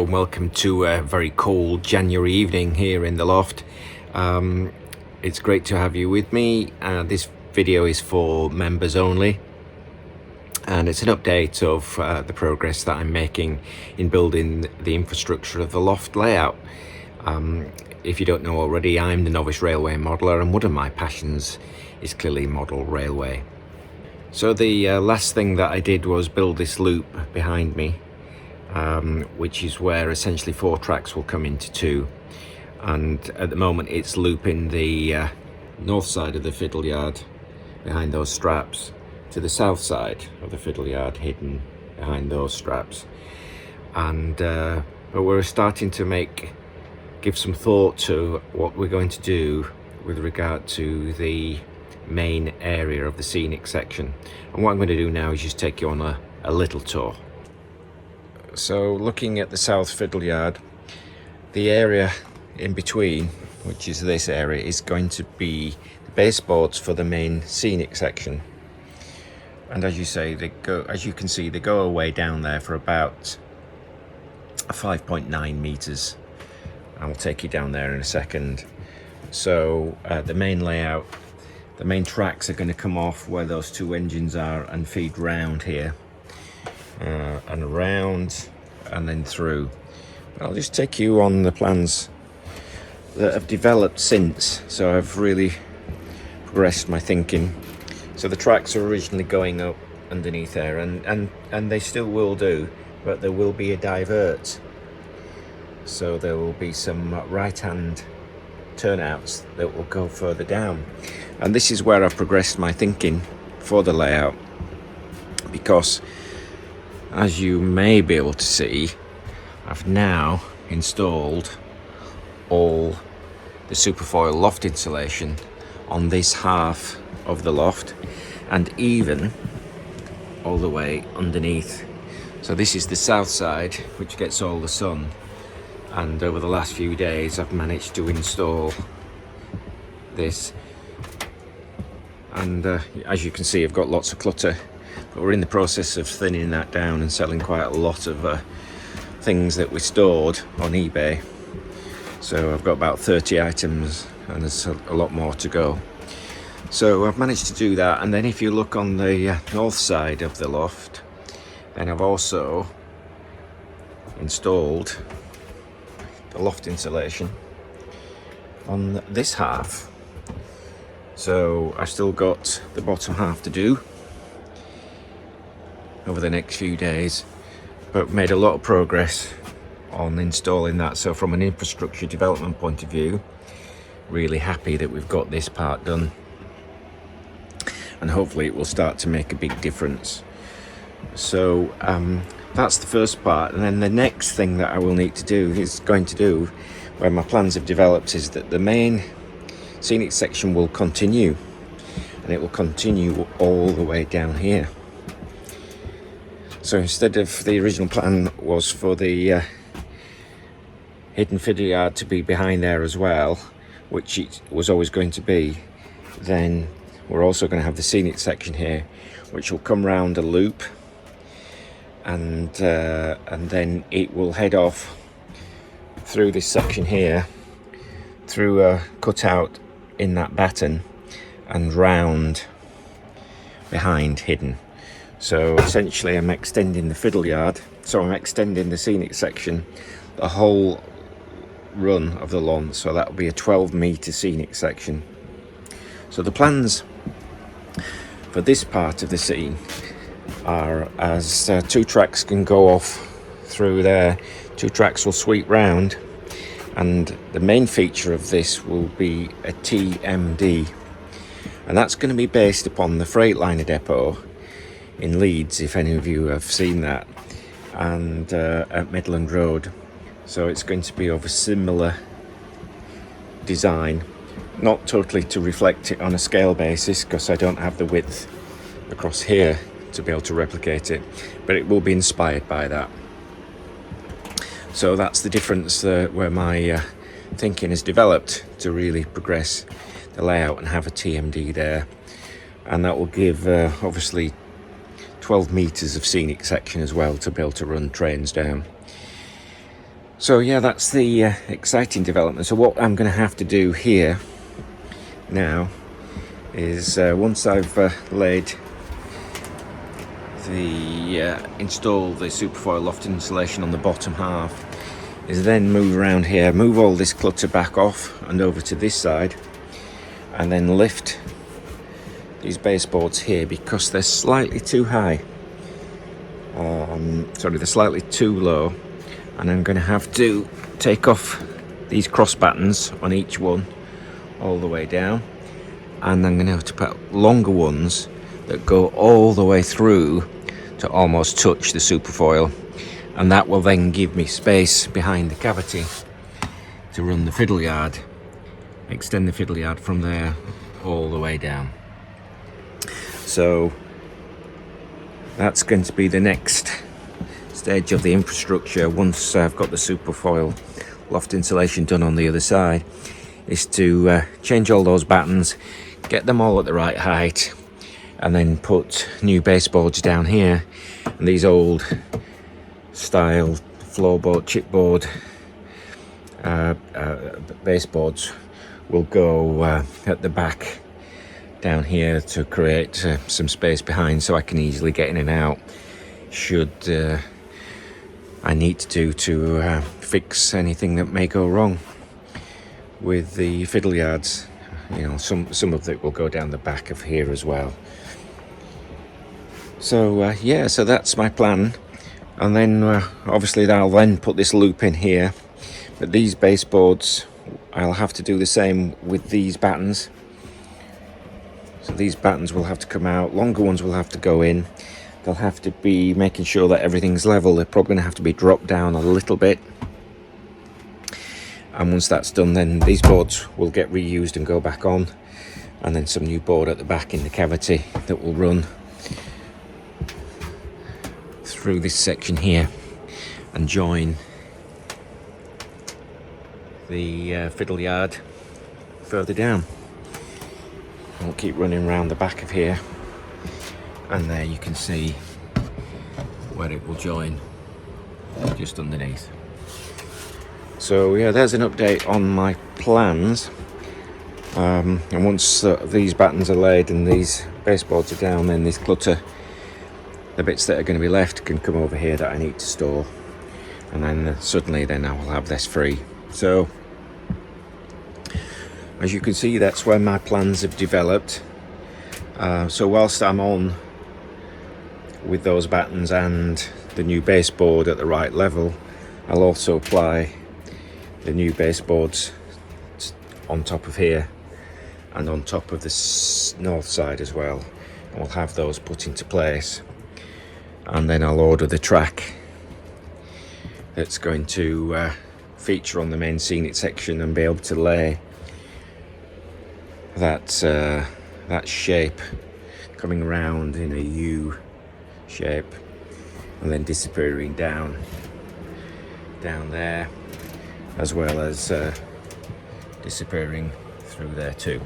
Hello and welcome to a very cold January evening here in the loft. It's great to have you with me. This video is for members only, and it's an update of the progress that I'm making in building the infrastructure of the loft layout. If you don't know already, I'm the novice railway modeller, and one of my passions is clearly model railway. So the last thing that I did was build this loop behind me, which is where essentially 4 tracks will come into 2, and at the moment it's looping the north side of the fiddle yard behind those straps to the south side of the fiddle yard, hidden behind those straps. And but we're starting to give some thought to what we're going to do with regard to the main area of the scenic section. And what I'm going to do now is just take you on a little tour. So looking at the south fiddle yard, the area in between, which is this area, is going to be the baseboards for the main scenic section. And as you can see, they go away down there for about 5.9 meters. I'll take you down there in a second. So the main layout, the main tracks are going to come off where those 2 engines are and feed round here. And around and then through. I'll just take you on the plans that have developed since, so I've really progressed my thinking. So the tracks are originally going up underneath there, and they still will do, but there will be a divert, so there will be some right hand turnouts that will go further down. And this is where I've progressed my thinking for the layout, because as you may be able to see, I've now installed all the superfoil loft insulation on this half of the loft, and even all the way underneath. So this is the south side, which gets all the sun, and over the last few days I've managed to install this. And as you can see, I've got lots of clutter, but we're in the process of thinning that down and selling quite a lot of things that we stored on eBay. So I've got about 30 items, and there's a lot more to go. So I've managed to do that. And then if you look on the north side of the loft, then I've also installed the loft insulation on this half. So I've still got the bottom half to do over the next few days, but made a lot of progress on installing that. So from an infrastructure development point of view, really happy that we've got this part done, and hopefully it will start to make a big difference. So that's the first part. And then the next thing that I will need to do where my plans have developed, is that the main scenic section will continue, and it will continue all the way down here. So instead of, the original plan was for the hidden fiddle yard to be behind there as well, which it was always going to be, then we're also going to have the scenic section here, which will come round a loop, and then it will head off through this section here, through a cutout in that batten, and round behind hidden. So essentially I'm extending the fiddle yard, so I'm extending the scenic section the whole run of the lawn, so that will be a 12-meter scenic section. So the plans for this part of the scene are, as 2 tracks can go off through there, 2 tracks will sweep round, and the main feature of this will be a TMD, and that's going to be based upon the Freightliner depot in Leeds, if any of you have seen that, and at Midland Road. So it's going to be of a similar design, not totally to reflect it on a scale basis, because I don't have the width across here to be able to replicate it, but it will be inspired by that. So that's the difference where my thinking has developed to really progress the layout and have a TMD there, and that will give obviously 12 meters of scenic section as well to be able to run trains down. So yeah, that's the exciting development. So what I'm going to have to do here now is once I've laid the install the Superfoil loft insulation on the bottom half, is then move around here, move all this clutter back off and over to this side, and then lift these baseboards here because they're slightly too high. Sorry, they're slightly too low, and I'm going to have to take off these cross battens on each one all the way down, and I'm going to have to put longer ones that go all the way through to almost touch the Superfoil, and that will then give me space behind the cavity to run the fiddle yard, extend the fiddle yard from there all the way down. So that's going to be the next stage of the infrastructure once I've got the Superfoil loft insulation done on the other side, is to change all those battens, get them all at the right height, and then put new baseboards down here. And these old style floorboard, chipboard baseboards will go at the back down here to create some space behind, so I can easily get in and out should I need to fix anything that may go wrong with the fiddle yards. You know, some of it will go down the back of here as well. So yeah, so that's my plan. And then obviously I'll then put this loop in here, but these baseboards I'll have to do the same with these battens. So these battens will have to come out, longer ones will have to go in. They'll have to be making sure that everything's level. They're probably going to have to be dropped down a little bit. And once that's done, then these boards will get reused and go back on. And then some new board at the back in the cavity that will run through this section here and join the fiddle yard further down. I'll keep running around the back of here, and there you can see where it will join just underneath. So yeah, there's an update on my plans. And once these battens are laid and these baseboards are down, then this clutter, the bits that are going to be left, can come over here that I need to store, and then suddenly then I will have this free. So as you can see, that's where my plans have developed. So whilst I'm on with those battens and the new baseboard at the right level, I'll also apply the new baseboards on top of here and on top of the north side as well. And we'll have those put into place, and then I'll order the track that's going to feature on the main scenic section and be able to lay that shape coming around in a U shape and then disappearing down there, as well as disappearing through there too.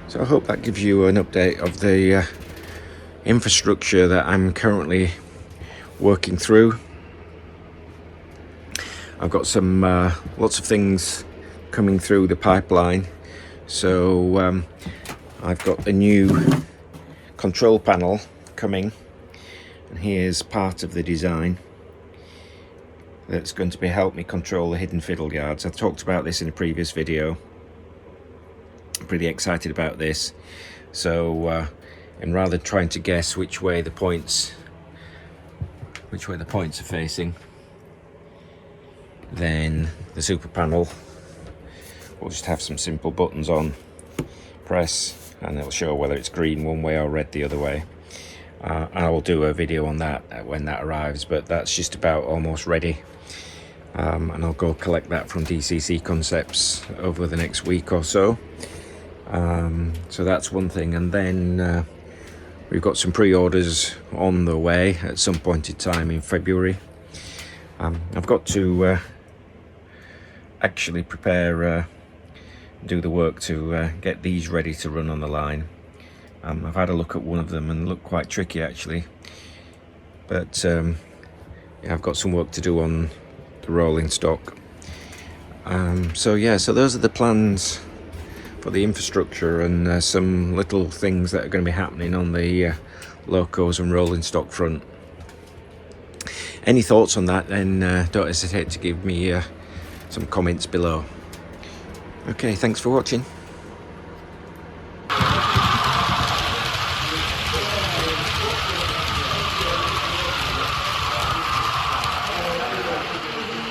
So I hope that gives you an update of the infrastructure that I'm currently working through. I've got some lots of things coming through the pipeline. So I've got a new control panel coming, and here's part of the design that's going to be help me control the hidden fiddle yards. I've talked about this in a previous video. I'm pretty excited about this. So and rather than trying to guess which way the points are facing, then the super panel will just have some simple buttons on, press, and it'll show whether it's green one way or red the other way. And I will do a video on that when that arrives, but that's just about almost ready. And I'll go collect that from DCC Concepts over the next week or so. So that's one thing. And then we've got some pre-orders on the way at some point in time in February. I've got to actually prepare, do the work to get these ready to run on the line. I've had a look at one of them and looked quite tricky actually, but yeah, I've got some work to do on the rolling stock. So yeah, so those are the plans for the infrastructure, and some little things that are going to be happening on the locos and rolling stock front. Any thoughts on that, then don't hesitate to give me some comments below. Okay, thanks for watching.